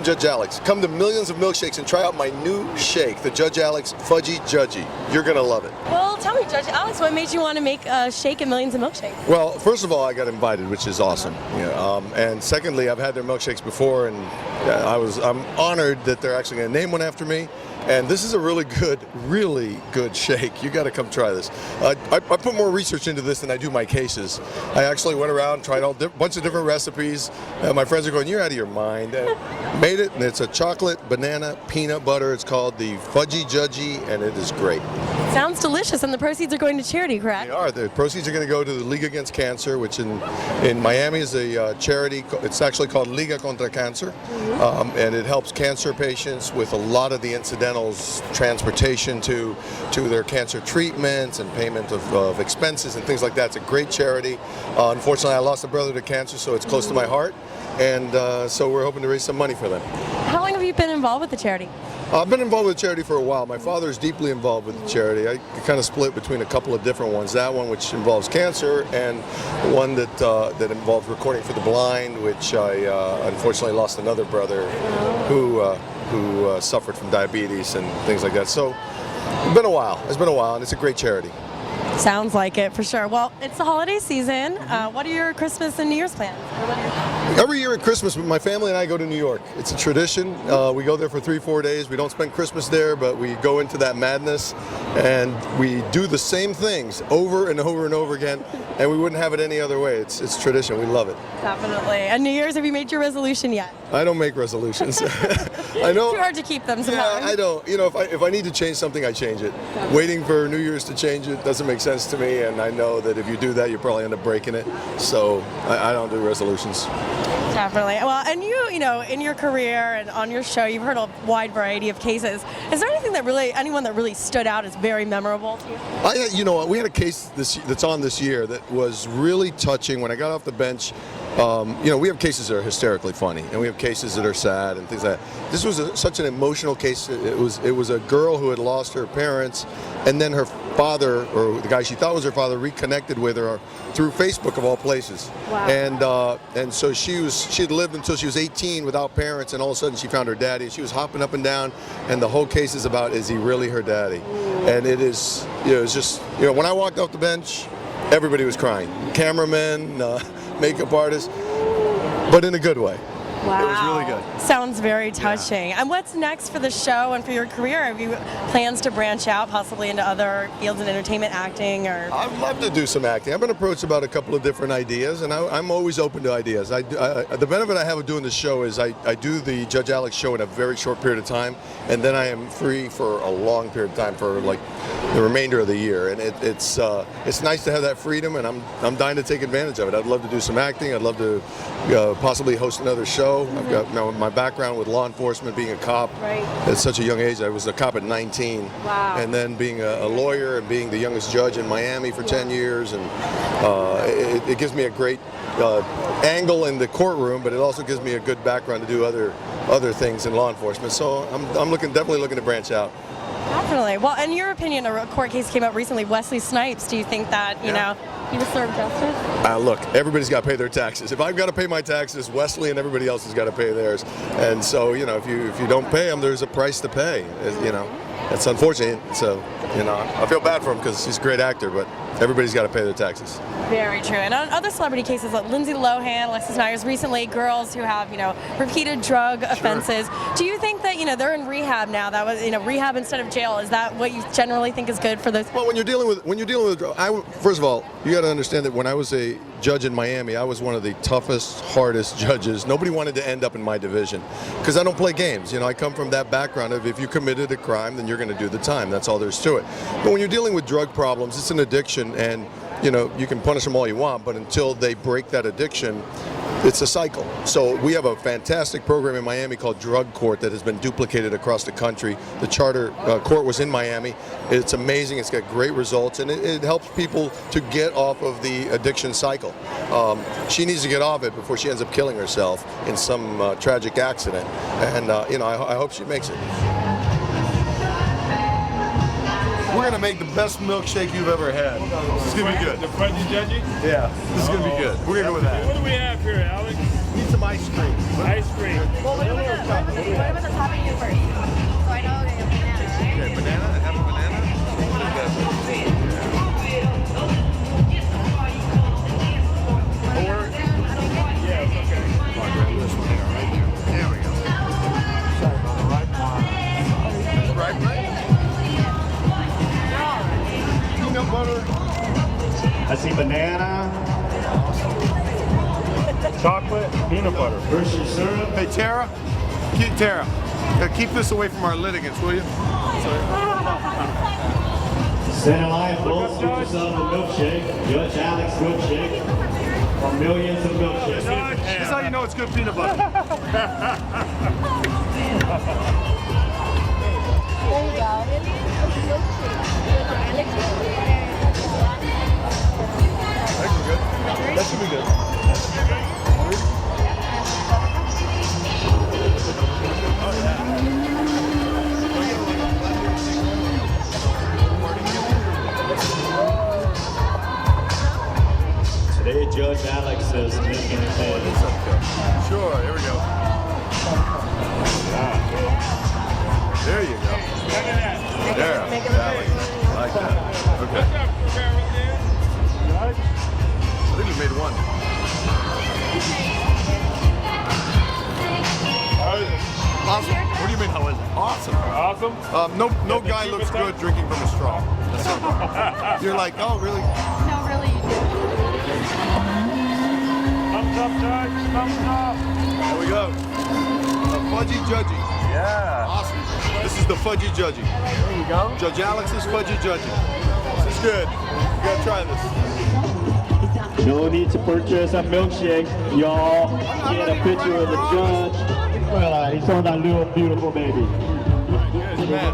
Judge Alex. Come to Millions of Milkshakes and try out my new shake, the Judge Alex Fudgy Judgy. You're going to love it. Well, tell me, Judge Alex, what made you want to make a shake at Millions of Milkshakes? Well, first of all, I got invited, which is awesome. And secondly, I've had their milkshakes before, and I'm honored that they're actually going to name one after me. And this is a really good shake. You got to come try this. I put more research into this than I do my cases. I actually went around, tried a bunch of different recipes. My friends are going, "You're out of your mind." And made it, and it's a chocolate, banana, peanut butter. It's called the Fudgy Judgy, and it is great. Sounds delicious, and the proceeds are going to charity, correct? They are. The proceeds are going to go to the League Against Cancer, which in Miami is a charity. It's actually called Liga contra Cancer, and it helps cancer patients with a lot of the incidentals, transportation to their cancer treatments and payment of expenses and things like that. It's a great charity. Unfortunately, I lost a brother to cancer, so it's close to my heart, and so we're hoping to raise some money for them. How long have you been involved with the charity? I've been involved with charity for a while. My father is deeply involved with the charity. I kind of split between a couple of different ones. That one, which involves cancer, and one that involves recording for the blind, which I unfortunately lost another brother who suffered from diabetes and things like that. So it's been a while. And it's a great charity. Sounds like it, for sure. Well, it's the holiday season. What are your Christmas and New Year's plans? Every year at Christmas, my family and I go to New York. It's a tradition. We go there for 3-4 days. We don't spend Christmas there, but we go into that madness, and we do the same things over and over and over again, and we wouldn't have it any other way. It's tradition. We love it. Definitely. And New Year's, have you made your resolution yet? I don't make resolutions. I know. Too hard to keep them sometimes. Yeah, I don't. If I need to change something, I change it. Waiting for New Year's to change it doesn't make sense to me, and I know that if you do that, you probably end up breaking it. So I don't do resolutions. Definitely. Well, and in your career and on your show, you've heard a wide variety of cases. Is there anyone that really stood out as very memorable to you? We had a case that's on this year that was really touching. When I got off the bench, we have cases that are hysterically funny, and we have cases that are sad and things like that. This was such an emotional case. It was a girl who had lost her parents, and then her father, or the guy she thought was her father, reconnected with her through Facebook of all places. Wow. And so she had lived until she was 18 without parents, and all of a sudden she found her daddy, and she was hopping up and down, and the whole case is about, is he really her daddy? And it is, it's just, when I walked off the bench, everybody was crying. Cameramen, makeup artists, but in a good way. Wow. It was really good. Sounds very touching. Yeah. And what's next for the show and for your career? Have you plans to branch out possibly into other fields in entertainment, acting, or? I'd love to do some acting. I've been approached about a couple of different ideas, and I'm always open to ideas. The benefit I have of doing this show is I do the Judge Alex show in a very short period of time, and then I am free for a long period of time for like the remainder of the year. And it's nice to have that freedom, and I'm dying to take advantage of it. I'd love to do some acting. I'd love to possibly host another show. I've got my background with law enforcement, being a cop at such a young age. I was a cop at 19. Wow. And then being a lawyer and being the youngest judge in Miami for 10 years. And it gives me a great angle in the courtroom, but it also gives me a good background to do other things in law enforcement. So I'm definitely looking to branch out. Definitely. Well, in your opinion, a court case came up recently, Wesley Snipes. Do you think that, he was served justice? Look, everybody's got to pay their taxes. If I've got to pay my taxes, Wesley and everybody else has got to pay theirs. And so, if you don't pay them, there's a price to pay. It's unfortunate. So, I feel bad for him because he's a great actor, but everybody's got to pay their taxes. Very true. And on other celebrity cases like Lindsay Lohan, Alexis Myers, recently, girls who have, repeated drug offenses. Do you think that, they're in rehab now? That was, rehab instead of jail. Is that what you generally think is good for those? Well, when you're dealing with first of all, you got to understand that when I was a judge in Miami, I was one of the toughest, hardest judges. Nobody wanted to end up in my division because I don't play games. I come from that background of if you committed a crime, then you're going to do the time. That's all there's to it. But when you're dealing with drug problems, it's an addiction, and you can punish them all you want, but until they break that addiction, it's a cycle. So we have a fantastic program in Miami called Drug Court that has been duplicated across the country. The charter court was in Miami. It's amazing. It's got great results, and it helps people to get off of the addiction cycle. She needs to get off it before she ends up killing herself in some tragic accident, and I hope she makes it. We're going to make the best milkshake you've ever had. This is going to be good. The Fudgy Judgy? Yeah, this is going to be good. We're going to go with that. What do we have here, Alex? Need some ice cream. Ice cream. Well, what about the topping you first? So I know that you're banana, right? Okay, banana. I have a banana. Yes, okay. Come on, grab this one here, right there. There we go. Sorry about the right one. Right, peanut butter. I see banana, Chocolate, peanut butter. Hershey syrup. Hey, Tara. Tara. Keep this away from our litigants, will you? Center line, both get yourself a milkshake. Judge Alex milkshake. Or millions of milkshakes. This is how you know it's good peanut butter. There you go. That should be good. That should be good. Today, Judge Alex is making it head. Sure, here we go. There you go. There. Make it Yeah, I like that. Okay. I think we made one. Awesome. What do you mean, how is it? Awesome. Awesome. No guy looks good drinking from a straw. That's not good. You're like, oh, really? No, really, you do. Thumbs up, Judge. Thumbs up. There we go. A Fudgy Judgy. Yeah. Awesome. This is the Fudgy Judgy. There you go. Judge Alex's Fudgy Judgy. This is good. You gotta try this. No need to purchase a milkshake, y'all. Get a picture of the judge. Well, he's on that little beautiful baby. Good man.